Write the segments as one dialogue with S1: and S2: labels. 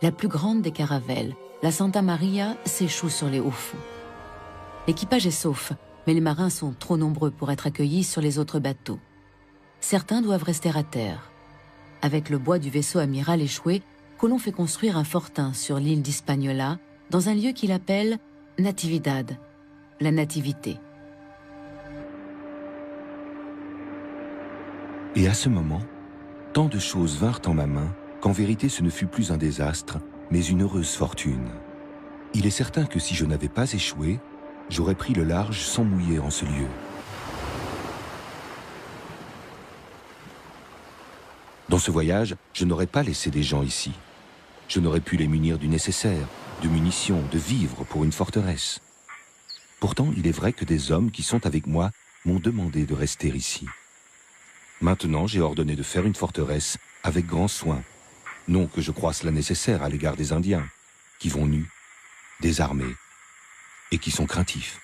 S1: La plus grande des caravelles, la Santa Maria, s'échoue sur les hauts fonds. L'équipage est sauf, mais les marins sont trop nombreux pour être accueillis sur les autres bateaux. Certains doivent rester à terre. Avec le bois du vaisseau amiral échoué, Colomb fait construire un fortin sur l'île d'Hispaniola, dans un lieu qu'il appelle Natividad, la nativité.
S2: Et à ce moment, tant de choses vinrent en ma main qu'en vérité ce ne fut plus un désastre, mais une heureuse fortune. Il est certain que si je n'avais pas échoué, j'aurais pris le large sans mouiller en ce lieu. Dans ce voyage, je n'aurais pas laissé des gens ici. Je n'aurais pu les munir du nécessaire, de munitions, de vivres pour une forteresse. Pourtant, il est vrai que des hommes qui sont avec moi m'ont demandé de rester ici. Maintenant, j'ai ordonné de faire une forteresse avec grand soin. Non que je croie cela nécessaire à l'égard des Indiens, qui vont nus, désarmés, et qui sont craintifs.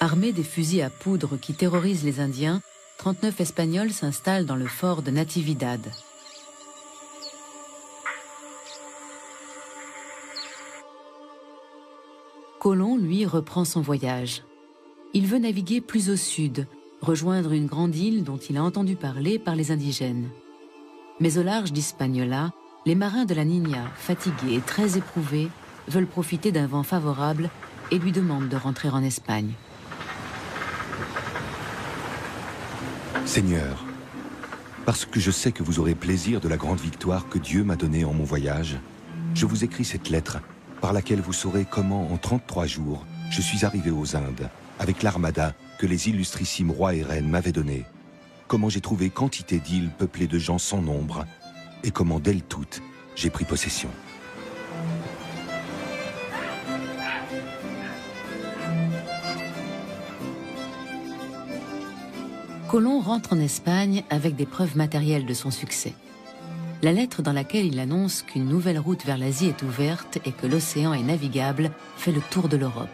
S1: Armés des fusils à poudre qui terrorisent les Indiens, 39 Espagnols s'installent dans le fort de Natividad. Colomb, lui, reprend son voyage. Il veut naviguer plus au sud, rejoindre une grande île dont il a entendu parler par les indigènes. Mais au large d'Hispaniola, les marins de la Niña, fatigués et très éprouvés, veulent profiter d'un vent favorable et lui demandent de rentrer en Espagne.
S2: Seigneur, parce que je sais que vous aurez plaisir de la grande victoire que Dieu m'a donnée en mon voyage, je vous écris cette lettre par laquelle vous saurez comment, en 33 jours, je suis arrivé aux Indes, avec l'armada que les illustrissimes rois et reines m'avaient donnée, comment j'ai trouvé quantité d'îles peuplées de gens sans nombre, et comment d'elles toutes, j'ai pris possession.
S1: Colomb rentre en Espagne avec des preuves matérielles de son succès. La lettre dans laquelle il annonce qu'une nouvelle route vers l'Asie est ouverte et que l'océan est navigable fait le tour de l'Europe.